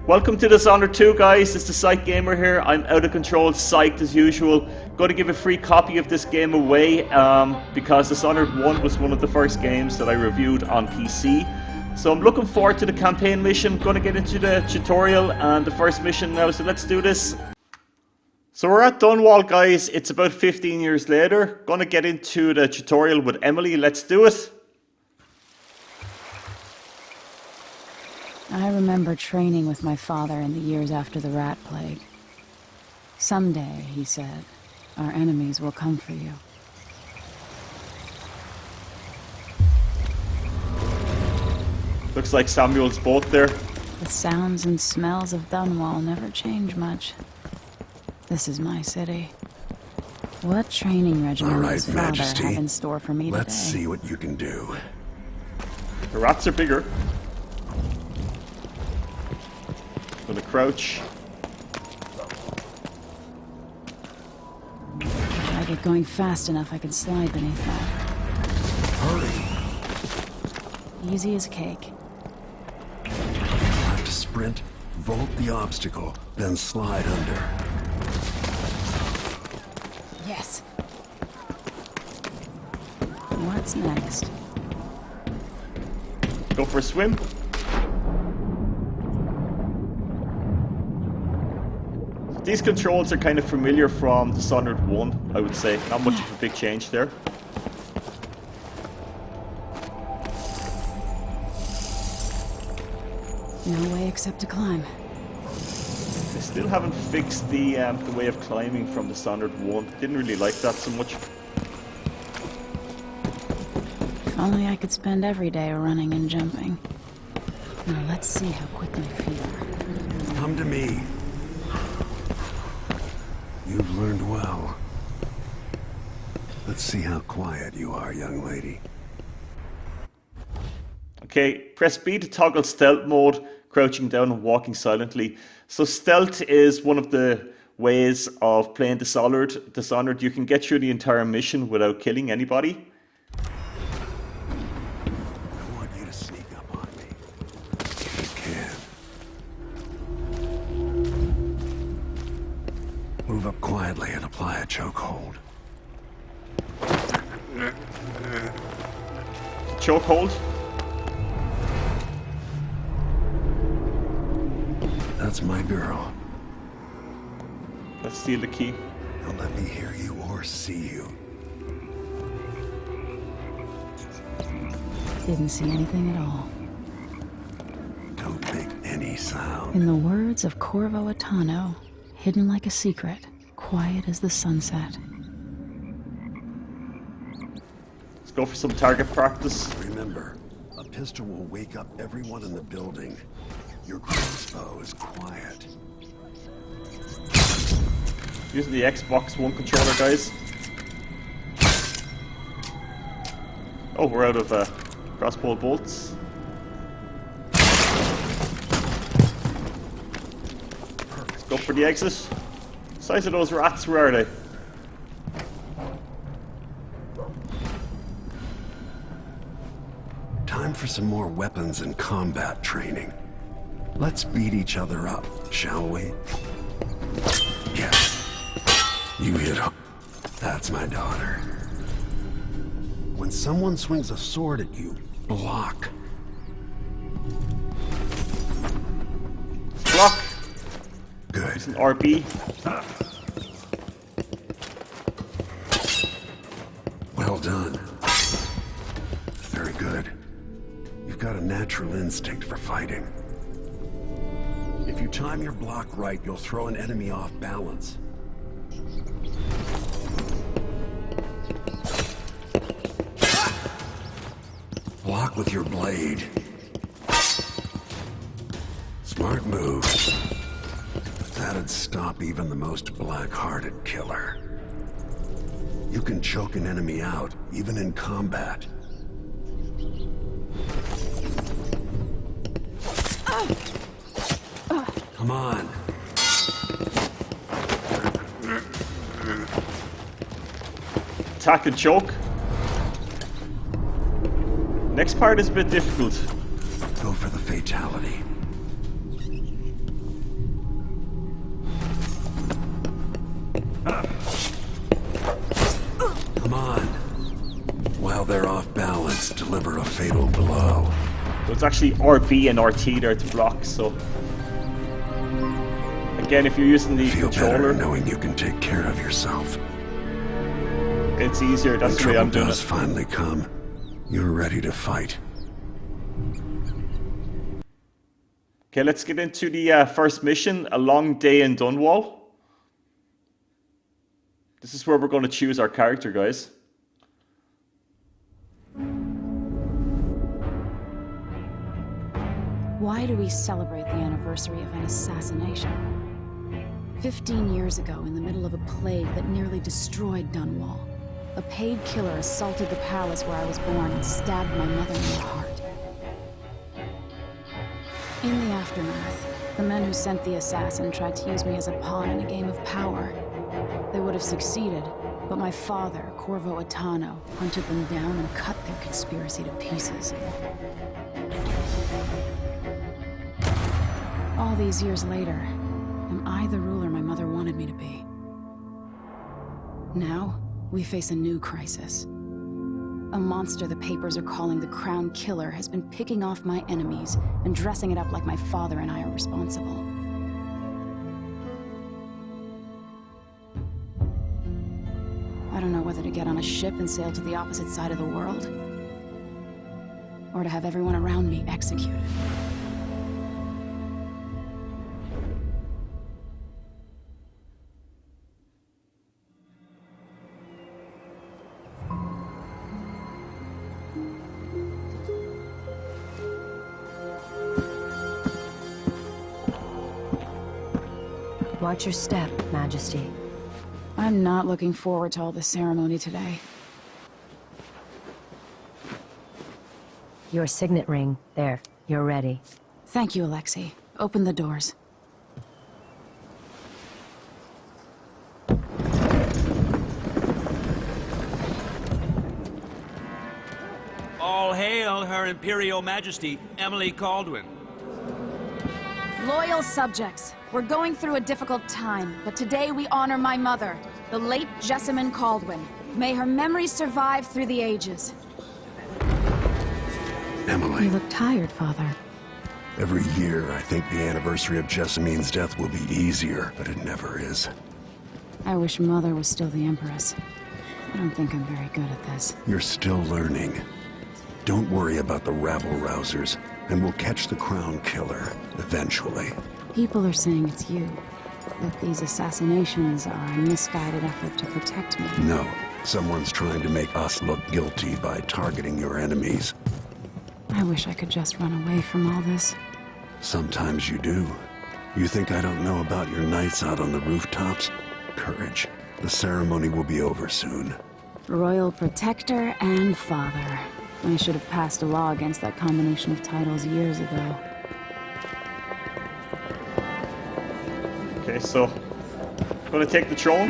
Welcome to Dishonored 2, guys. It's the Psych Gamer here. I'm out of control, psyched as usual. Going to give a free copy of this game away because Dishonored 1 was one of the first games that I reviewed on PC. So I'm looking forward to the campaign mission. Going to get into the tutorial and the first mission now, so let's do this. So we're at Dunwall, guys. It's about 15 years later. Going to get into the tutorial with Emily. Let's do it. I remember training with my father in the years after the rat plague. Someday, he said, our enemies will come for you. Looks like Samuel's boat there. The sounds and smells of Dunwall never change much. This is my city. What training regimen does Father have in store for me today? Let's see what you can do. The rats are bigger. Gonna crouch. If I get going fast enough, I can slide beneath that. Hurry! Easy as cake. Have to sprint, vault the obstacle, then slide under. Yes. What's next? Go for a swim. These controls are kind of familiar from Dishonored 1, I would say. Not much of a big change there. No way except to climb. They still haven't fixed the way of climbing from Dishonored 1. Didn't really like that so much. If only I could spend every day running and jumping. Now let's see how quick my feet are. Come to me. You've learned well. Let's see how quiet you are, young lady. Okay, press B to toggle stealth mode, crouching down and walking silently. So stealth is one of the ways of playing Dishonored. You can get through the entire mission without killing anybody. I want you to sneak up on me. If you can. Move up quietly and apply a chokehold. Chokehold. That's my girl. Let's steal the key. Don't let me hear you or see you. Didn't see anything at all. Don't make any sound. In the words of Corvo Attano, hidden like a secret, quiet as the sunset. Let's go for some target practice. Remember, a pistol will wake up everyone in the building. Your crossbow is quiet. Using the Xbox One controller, guys. Oh, we're out of crossbow bolts. Let's go for the exit. Size of those rats, where are they? Time for some more weapons and combat training. Let's beat each other up, shall we? Yes. You hit home. That's my daughter. When someone swings a sword at you, block. Block. Good. Use an RB. Well done. Very good. You've got a natural instinct for fighting. If you time your block right, you'll throw an enemy off balance. Block with your blade. Smart move. That'd stop even the most black-hearted killer. You can choke an enemy out, even in combat. Come on. Attack and choke. Next part is a bit difficult. Go for the fatality. So it's actually RB and RT there to block, so... Again, if you're using the controller... Feel better knowing you can take care of yourself. It's easier, that's the way I'm doing it. When trouble does finally come, you're ready to fight. Okay, let's get into the first mission, A Long Day in Dunwall. This is where we're going to choose our character, guys. Why do we celebrate the anniversary of an assassination? 15 years ago, in the middle of a plague that nearly destroyed Dunwall, a paid killer assaulted the palace where I was born and stabbed my mother in the heart. In the aftermath, the men who sent the assassin tried to use me as a pawn in a game of power. They would have succeeded, but my father, Corvo Attano, hunted them down and cut their conspiracy to pieces. All these years later, am I the ruler my mother wanted me to be? Now, we face a new crisis. A monster the papers are calling the Crown Killer has been picking off my enemies and dressing it up like my father and I are responsible. I don't know whether to get on a ship and sail to the opposite side of the world, or to have everyone around me executed. Watch your step, Majesty. I'm not looking forward to all the ceremony today. Your signet ring. There. You're ready. Thank you, Alexei. Open the doors. All hail Her Imperial Majesty, Emily Kaldwin. Loyal subjects, we're going through a difficult time, but today we honor my mother, the late Emily Kaldwin. May her memories survive through the ages. Emily. You look tired, Father. Every year, I think the anniversary of Jessamine's death will be easier, but it never is. I wish Mother was still the Empress. I don't think I'm very good at this. You're still learning. Don't worry about the rabble-rousers, and we'll catch the Crown Killer, eventually. People are saying it's you. That these assassinations are a misguided effort to protect me. No. Someone's trying to make us look guilty by targeting your enemies. I wish I could just run away from all this. Sometimes you do. You think I don't know about your nights out on the rooftops? Courage. The ceremony will be over soon. Royal Protector and Father. I should have passed a law against that combination of titles years ago. Okay, so... I'm gonna take the throne.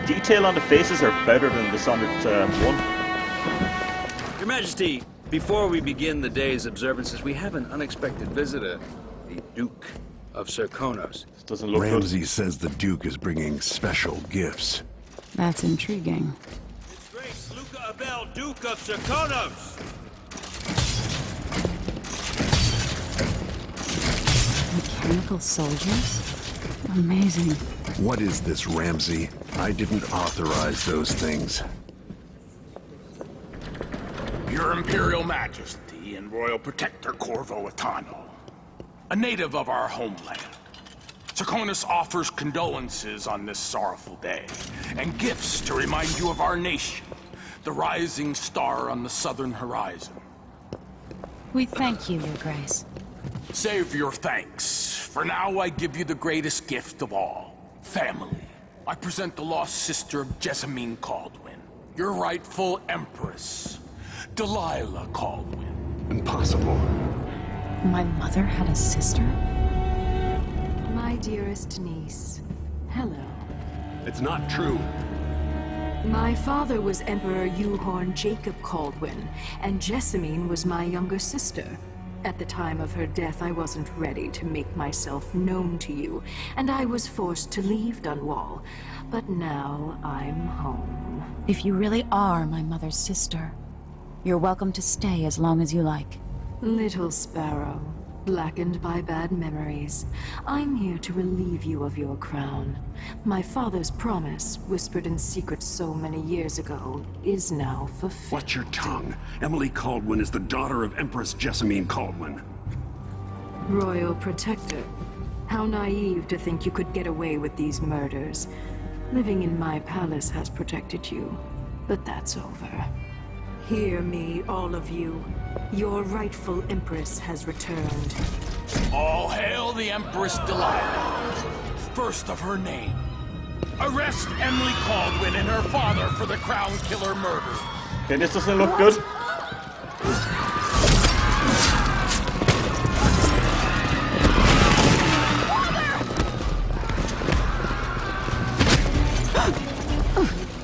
Detail on the faces are better than Dishonored 1. Your Majesty, before we begin the day's observances, we have an unexpected visitor, the Duke of Serkonos. This doesn't look Ramsey says the Duke is bringing special gifts. That's intriguing. His Grace Luca Abel, Duke of Serkonos! Mechanical soldiers? Amazing. What is this, Ramsey? I didn't authorize those things. Your Imperial Majesty and Royal Protector Corvo Attano, a native of our homeland. Serkonos offers condolences on this sorrowful day, and gifts to remind you of our nation, the rising star on the southern horizon. We thank you, Your Grace. Save your thanks. For now, I give you the greatest gift of all, family. I present the lost sister of Emily Kaldwin, your rightful Empress, Delilah Kaldwin. Impossible. My mother had a sister? My dearest niece, hello. It's not true. My father was Emperor Yuhorn Jacob Kaldwin, and Jessamine was my younger sister. At the time of her death, I wasn't ready to make myself known to you, and I was forced to leave Dunwall. But now I'm home. If you really are my mother's sister, You're welcome to stay as long as you like. Little sparrow, blackened by bad memories, I'm here to relieve you of your crown. My father's promise, whispered in secret so many years ago, is now fulfilled. Watch your tongue. Emily Kaldwin is the daughter of Empress Emily Kaldwin. Royal Protector. How naive to think you could get away with these murders. Living in my palace has protected you, but that's over. Hear me, all of you. Your rightful Empress has returned. All hail the Empress Delilah, first of her name. Arrest Emily Kaldwin and her father for the Crown Killer murder. Okay, this doesn't look good.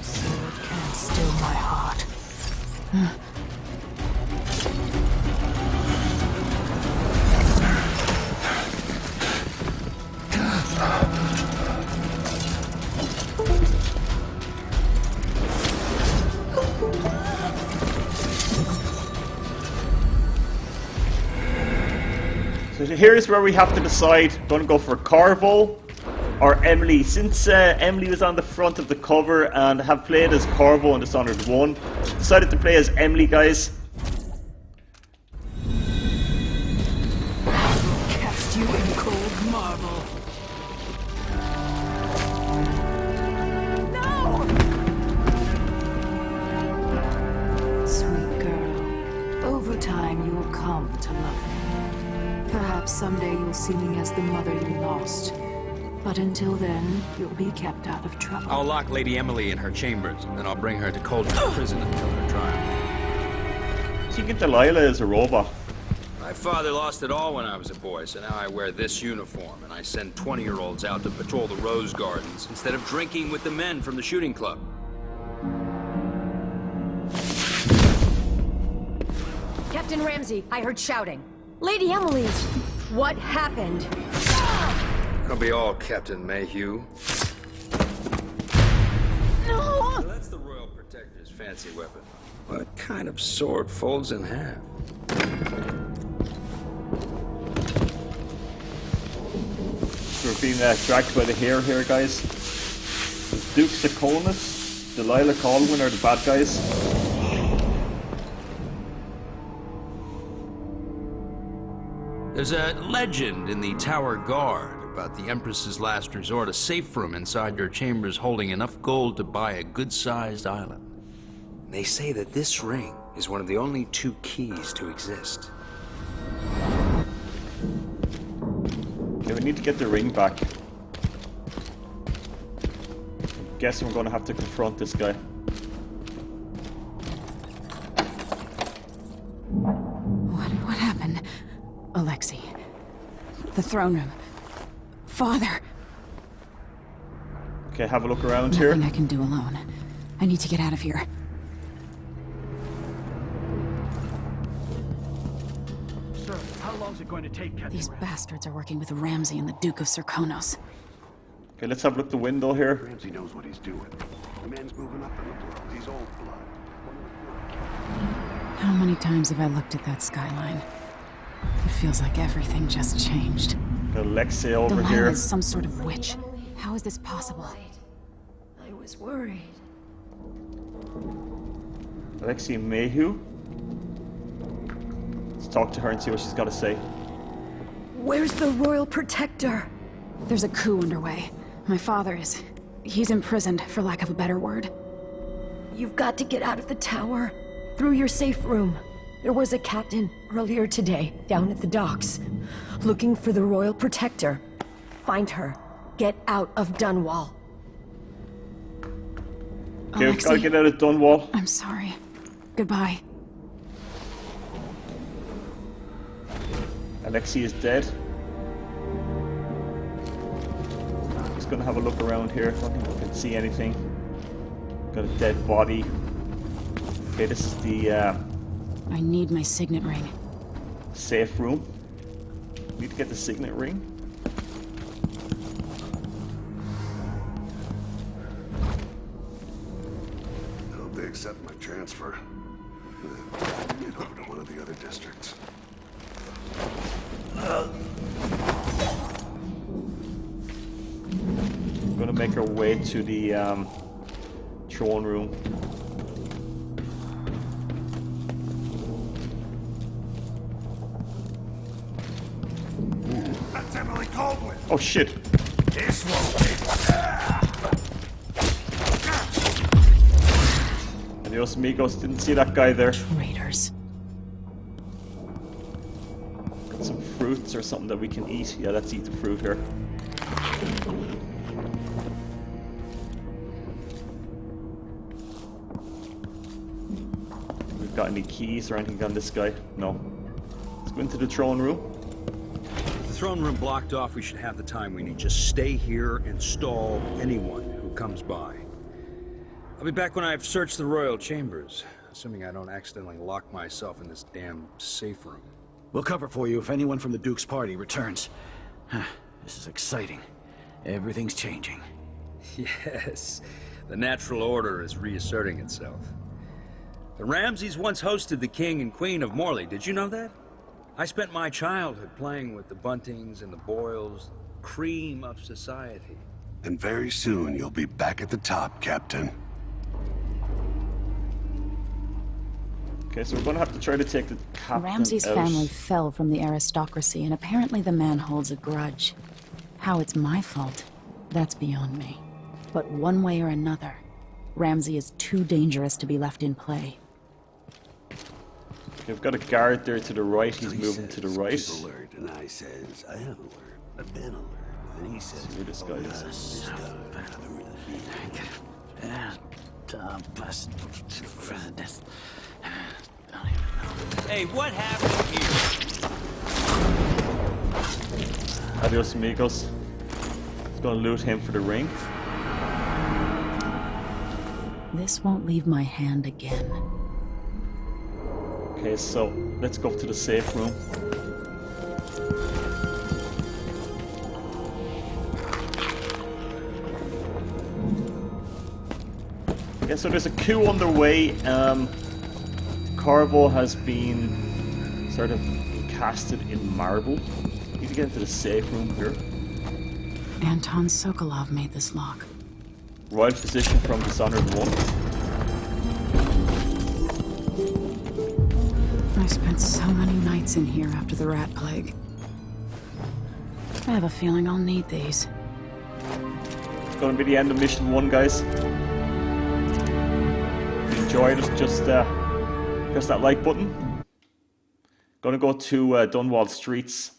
Sword can't still my heart. So here's where we have to decide. Going to go for Corvo or Emily. Since Emily was on the front of the cover and have played as Corvo in Dishonored 1, decided to play as Emily, guys. Cast you in cold marble. No! Sweet girl, over time you will come to love me. Perhaps someday you'll see me as the mother you lost. But until then, you'll be kept out of trouble. I'll lock Lady Emily in her chambers, and then I'll bring her to Coldridge prison until her trial. So you get Delilah as a robot. My father lost it all when I was a boy, so now I wear this uniform, and I send 20-year-olds out to patrol the rose gardens instead of drinking with the men from the shooting club. Captain Ramsey, I heard shouting. Lady Emily, what happened? It'll be all Captain Mayhew. No! So that's the Royal Protector's fancy weapon. What kind of sword folds in half? So we're being dragged by the hair here, guys. Duke Sakonis, Delilah Kaldwin are the bad guys. There's a legend in the Tower Guard about the Empress's last resort, a safe room inside your chambers holding enough gold to buy a good-sized island. They say that this ring is one of the only 2 keys to exist. Okay, we need to get the ring back. I'm guessing we're going to have to confront this guy. What happened? Alexei. The throne room. Father. Okay, have a look around here. Nothing I can do alone. I need to get out of here. Sir, how long is it going to take, Captain These Ramsey? bastards are working with Ramsey and the Duke of Serkonos. Okay, let's have a look at the window here. Ramsey knows what he's doing. The man's moving up in the blood. He's old blood. How many times have I looked at that skyline? It feels like everything just changed. Got Alexei over Delilah here. is some sort of witch. How is this possible? I was worried. Alexei Mayhew. Let's talk to her and see what she's got to say. Where's the Royal Protector? There's a coup underway. My father is... he's imprisoned, for lack of a better word. You've got to get out of the tower. Through your safe room. There was a captain earlier today, down at the docks, looking for the Royal Protector. Find her. Get out of Dunwall. Okay, we've got to Alexei, get out of Dunwall. I'm sorry. Goodbye. Alexei is dead. Just gonna have a look around here. I don't think we can see anything. Got a dead body. Okay, this is the I need my signet ring. safe room. Need to get the signet ring. I hope they accept my transfer. Get over to one of the other districts. We're gonna make our way to the throne room. That's Emily Kaldwin. Oh shit! This won't be. Adios amigos, didn't see that guy there. Traitors. Got some fruits or something that we can eat. Yeah, let's eat the fruit here. We've got any keys or anything on this guy? No. Let's go into the throne room. The throne room blocked off. We should have the time we need. Just stay here and stall anyone who comes by. I'll be back when I've searched the royal chambers, assuming I don't accidentally lock myself in this damn safe room. We'll cover for you if anyone from the Duke's party returns. This is exciting. Everything's changing. Yes, the natural order is reasserting itself. The Ramseys once hosted the King and Queen of Morley. Did you know that? I spent my childhood playing with the Buntings and the Boyles, cream of society. And very soon you'll be back at the top, Captain. Okay, so we're gonna have to try to take the captain Ramsey's out. family fell from the aristocracy, and apparently the man holds a grudge. How it's my fault, that's beyond me. But one way or another, Ramsey is too dangerous to be left in play. We've got a guard there to the right. He's moving to the right. Keep alert, and I says, I am alert. I've been alert. And he says, See where this guy is. Hey, what happened here? Adios amigos. He's gonna loot him for the ring. This won't leave my hand again. Okay, so let's go to the safe room. Yeah, so there's a coup underway. Corvo has been sort of casted in marble. Need to get into the safe room here. Anton Sokolov made this lock. Royal physician from Dishonored 1. I spent so many nights in here after the rat plague. I have a feeling I'll need these. It's gonna be the end of mission 1, guys. If you enjoyed it, just press that like button. Gonna go to Dunwall Streets.